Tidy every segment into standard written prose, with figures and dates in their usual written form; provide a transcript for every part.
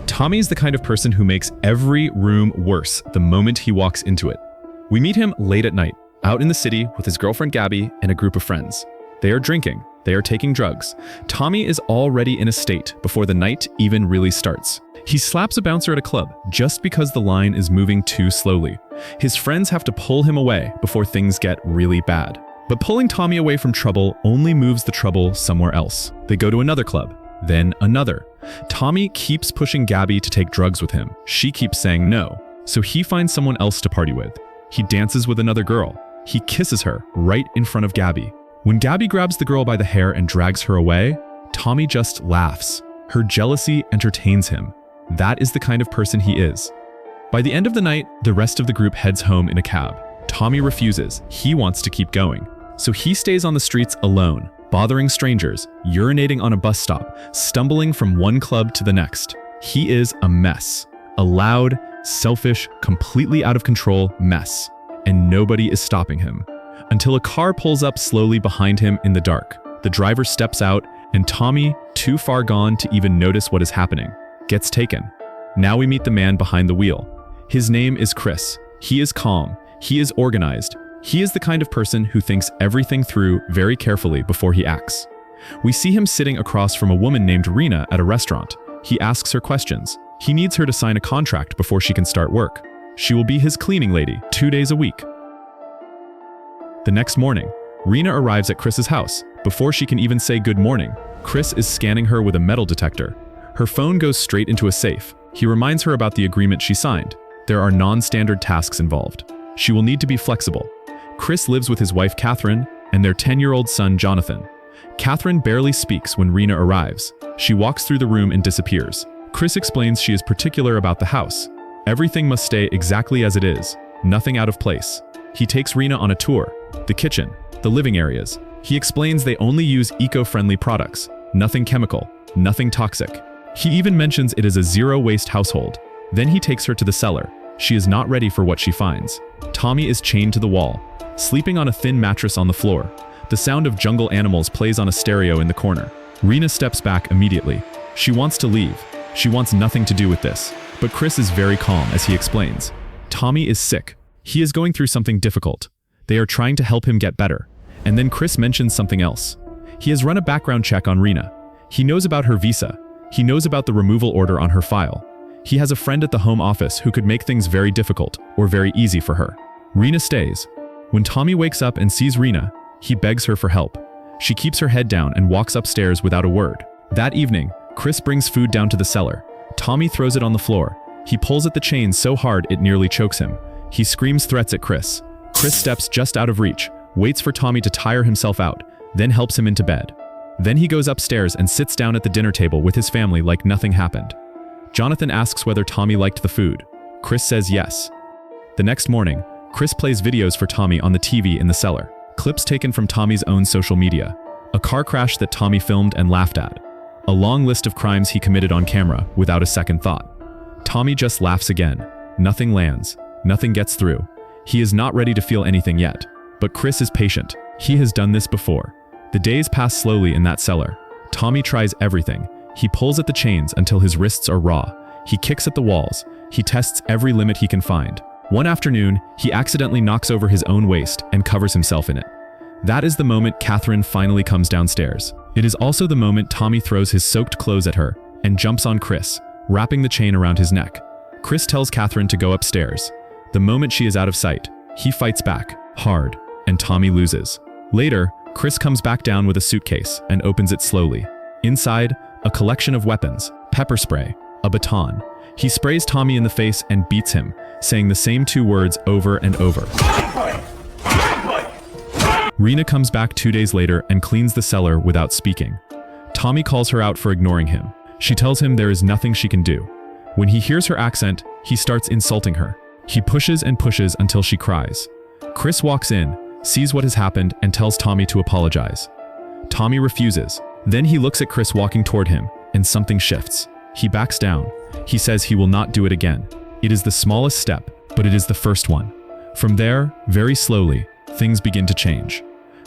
Tommy's the kind of person who makes every room worse the moment he walks into it. We meet him late at night, out in the city with his girlfriend Gabby and a group of friends. They are drinking, they are taking drugs. Tommy is already in a state before the night even really starts. He slaps a bouncer at a club just because the line is moving too slowly. His friends have to pull him away before things get really bad. But pulling Tommy away from trouble only moves the trouble somewhere else. They go to another club, then another. Tommy keeps pushing Gabby to take drugs with him. She keeps saying no, so he finds someone else to party with. He dances with another girl. He kisses her right in front of Gabby. When Gabby grabs the girl by the hair and drags her away, Tommy just laughs. Her jealousy entertains him. That is the kind of person he is. By the end of the night, the rest of the group heads home in a cab. Tommy refuses. He wants to keep going. So he stays on the streets alone, bothering strangers, urinating on a bus stop, stumbling from one club to the next. He is a mess. A loud, selfish, completely out of control mess. And nobody is stopping him. Until a car pulls up slowly behind him in the dark. The driver steps out, and Tommy, too far gone to even notice what is happening, gets taken. Now we meet the man behind the wheel. His name is Chris. He is calm. He is organized. He is the kind of person who thinks everything through very carefully before he acts. We see him sitting across from a woman named Reena at a restaurant. He asks her questions. He needs her to sign a contract before she can start work. She will be his cleaning lady 2 days a week. The next morning, Reena arrives at Chris's house. Before she can even say good morning, Chris is scanning her with a metal detector. Her phone goes straight into a safe. He reminds her about the agreement she signed. There are non-standard tasks involved. She will need to be flexible. Chris lives with his wife Catherine and their 10-year-old son Jonathan. Catherine barely speaks when Reena arrives. She walks through the room and disappears. Chris explains she is particular about the house. Everything must stay exactly as it is, nothing out of place. He takes Reena on a tour, the kitchen, the living areas. He explains they only use eco-friendly products, nothing chemical, nothing toxic. He even mentions it is a zero-waste household. Then he takes her to the cellar. She is not ready for what she finds. Tommy is chained to the wall, sleeping on a thin mattress on the floor. The sound of jungle animals plays on a stereo in the corner. Reena steps back immediately. She wants to leave. She wants nothing to do with this. But Chris is very calm as he explains. Tommy is sick. He is going through something difficult. They are trying to help him get better. And then Chris mentions something else. He has run a background check on Reena. He knows about her visa. He knows about the removal order on her file. He has a friend at the home office who could make things very difficult or very easy for her. Reena stays. When Tommy wakes up and sees Reena, he begs her for help. She keeps her head down and walks upstairs without a word. That evening, Chris brings food down to the cellar. Tommy throws it on the floor. He pulls at the chain so hard it nearly chokes him. He screams threats at Chris. Chris steps just out of reach, waits for Tommy to tire himself out, then helps him into bed. Then he goes upstairs and sits down at the dinner table with his family like nothing happened. Jonathan asks whether Tommy liked the food. Chris says yes. The next morning, Chris plays videos for Tommy on the TV in the cellar. Clips taken from Tommy's own social media. A car crash that Tommy filmed and laughed at. A long list of crimes he committed on camera without a second thought. Tommy just laughs again. Nothing lands. Nothing gets through. He is not ready to feel anything yet. But Chris is patient. He has done this before. The days pass slowly in that cellar. Tommy tries everything. He pulls at the chains until his wrists are raw. He kicks at the walls. He tests every limit he can find. One afternoon, he accidentally knocks over his own waist and covers himself in it. That is the moment Catherine finally comes downstairs. It is also the moment Tommy throws his soaked clothes at her and jumps on Chris, wrapping the chain around his neck. Chris tells Catherine to go upstairs. The moment she is out of sight, he fights back, hard, and Tommy loses. Later, Chris comes back down with a suitcase and opens it slowly. Inside, a collection of weapons, pepper spray, a baton. He sprays Tommy in the face and beats him, saying the same 2 words over and over. Reena comes back 2 days later and cleans the cellar without speaking. Tommy calls her out for ignoring him. She tells him there is nothing she can do. When he hears her accent, he starts insulting her. He pushes and pushes until she cries. Chris walks in, sees what has happened, and tells Tommy to apologize. Tommy refuses. Then he looks at Chris walking toward him, and something shifts. He backs down. He says he will not do it again. It is the smallest step, but it is the first one. From there, very slowly, things begin to change.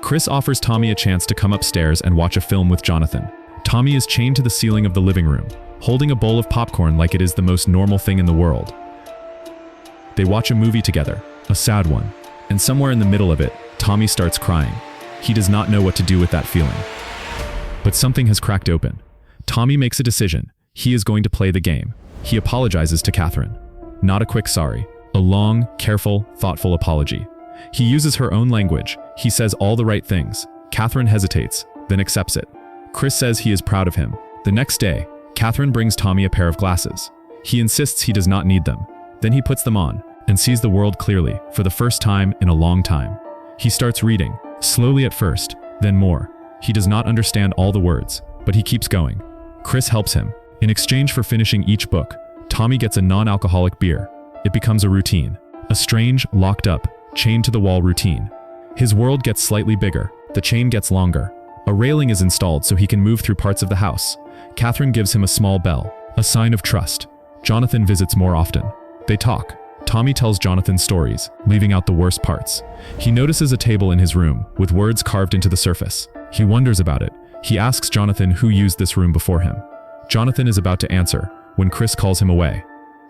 Chris offers Tommy a chance to come upstairs and watch a film with Jonathan. Tommy is chained to the ceiling of the living room, holding a bowl of popcorn like it is the most normal thing in the world. They watch a movie together, a sad one, and somewhere in the middle of it, Tommy starts crying. He does not know what to do with that feeling. But something has cracked open. Tommy makes a decision. He is going to play the game. He apologizes to Catherine. Not a quick sorry, a long, careful, thoughtful apology. He uses her own language. He says all the right things. Catherine hesitates, then accepts it. Chris says he is proud of him. The next day, Catherine brings Tommy a pair of glasses. He insists he does not need them. Then he puts them on and sees the world clearly for the first time in a long time. He starts reading, slowly at first, then more. He does not understand all the words, but he keeps going. Chris helps him. In exchange for finishing each book, Tommy gets a non-alcoholic beer. It becomes a routine. A strange, locked up, chained-to-the-wall routine. His world gets slightly bigger. The chain gets longer. A railing is installed so he can move through parts of the house. Catherine gives him a small bell, a sign of trust. Jonathan visits more often. They talk. Tommy tells Jonathan stories, leaving out the worst parts. He notices a table in his room, with words carved into the surface. He wonders about it. He asks Jonathan who used this room before him. Jonathan is about to answer, when Chris calls him away.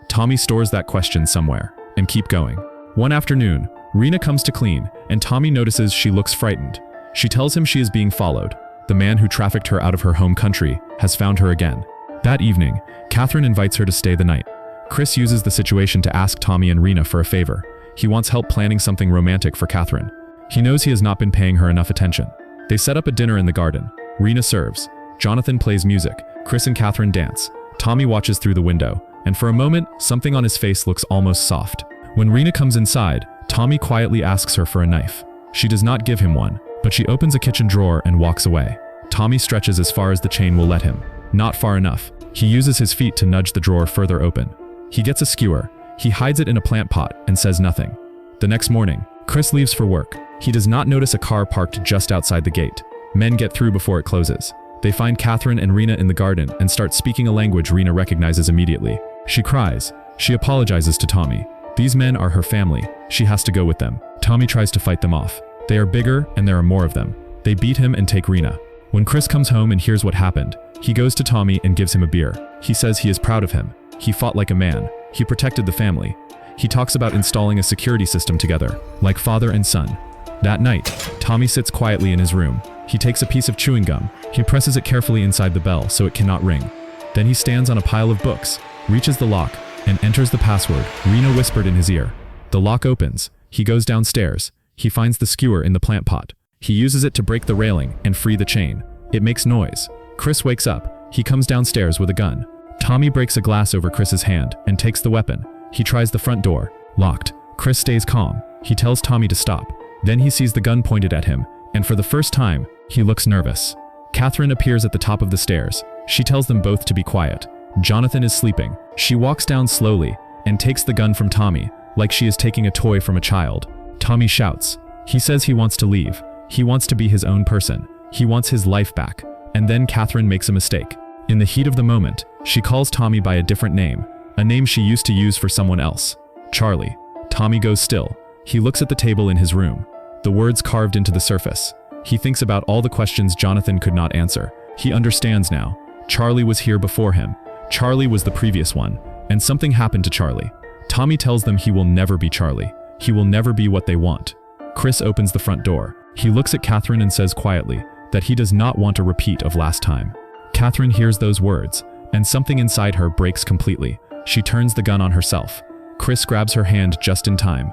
Tommy stores that question somewhere, and keep going. One afternoon, Reena comes to clean, and Tommy notices she looks frightened. She tells him she is being followed. The man who trafficked her out of her home country has found her again. That evening, Catherine invites her to stay the night. Chris uses the situation to ask Tommy and Reena for a favor. He wants help planning something romantic for Catherine. He knows he has not been paying her enough attention. They set up a dinner in the garden. Reena serves. Jonathan plays music. Chris and Catherine dance. Tommy watches through the window, and for a moment, something on his face looks almost soft. When Reena comes inside, Tommy quietly asks her for a knife. She does not give him one, but she opens a kitchen drawer and walks away. Tommy stretches as far as the chain will let him. Not far enough. He uses his feet to nudge the drawer further open. He gets a skewer. He hides it in a plant pot and says nothing. The next morning, Chris leaves for work. He does not notice a car parked just outside the gate. Men get through before it closes. They find Catherine and Reena in the garden and start speaking a language Reena recognizes immediately. She cries. She apologizes to Tommy. These men are her family. She has to go with them. Tommy tries to fight them off. They are bigger and there are more of them. They beat him and take Reena. When Chris comes home and hears what happened, he goes to Tommy and gives him a beer. He says he is proud of him. He fought like a man. He protected the family. He talks about installing a security system together, like father and son. That night, Tommy sits quietly in his room. He takes a piece of chewing gum. He presses it carefully inside the bell so it cannot ring. Then he stands on a pile of books, reaches the lock, and enters the password Reena whispered in his ear. The lock opens. He goes downstairs. He finds the skewer in the plant pot. He uses it to break the railing and free the chain. It makes noise. Chris wakes up. He comes downstairs with a gun. Tommy breaks a glass over Chris's hand and takes the weapon. He tries the front door. Locked. Chris stays calm. He tells Tommy to stop. Then he sees the gun pointed at him, and for the first time, he looks nervous. Catherine appears at the top of the stairs. She tells them both to be quiet. Jonathan is sleeping. She walks down slowly and takes the gun from Tommy, like she is taking a toy from a child. Tommy shouts. He says he wants to leave. He wants to be his own person. He wants his life back. And then Catherine makes a mistake. In the heat of the moment, she calls Tommy by a different name, a name she used to use for someone else. Charlie. Tommy goes still. He looks at the table in his room, the words carved into the surface. He thinks about all the questions Jonathan could not answer. He understands now. Charlie was here before him. Charlie was the previous one, and something happened to Charlie. Tommy tells them he will never be Charlie. He will never be what they want. Chris opens the front door. He looks at Catherine and says quietly that he does not want a repeat of last time. Catherine hears those words, and something inside her breaks completely. She turns the gun on herself. Chris grabs her hand just in time.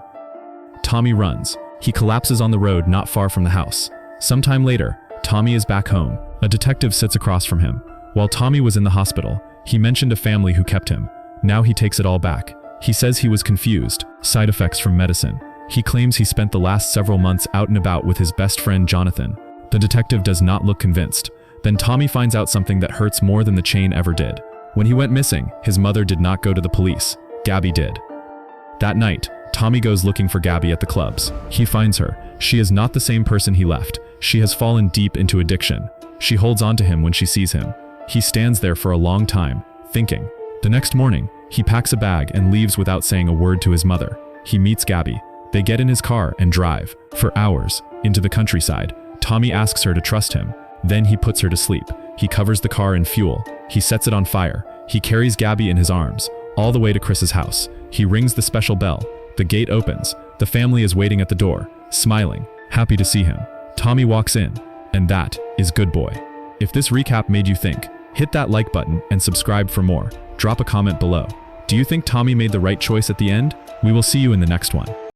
Tommy runs. He collapses on the road not far from the house. Sometime later, Tommy is back home. A detective sits across from him. While Tommy was in the hospital, he mentioned a family who kept him. Now he takes it all back. He says he was confused. Side effects from medicine. He claims he spent the last several months out and about with his best friend Jonathan. The detective does not look convinced. Then Tommy finds out something that hurts more than the chain ever did. When he went missing, his mother did not go to the police. Gabby did. That night, Tommy goes looking for Gabby at the clubs. He finds her. She is not the same person he left. She has fallen deep into addiction. She holds on to him when she sees him. He stands there for a long time, thinking. The next morning, he packs a bag and leaves without saying a word to his mother. He meets Gabby. They get in his car and drive, for hours, into the countryside. Tommy asks her to trust him. Then he puts her to sleep. He covers the car in fuel. He sets it on fire. He carries Gabby in his arms, all the way to Chris's house. He rings the special bell. The gate opens. The family is waiting at the door, smiling, happy to see him. Tommy walks in, and that is Good Boy. If this recap made you think, hit that like button and subscribe for more. Drop a comment below. Do you think Tommy made the right choice at the end? We will see you in the next one.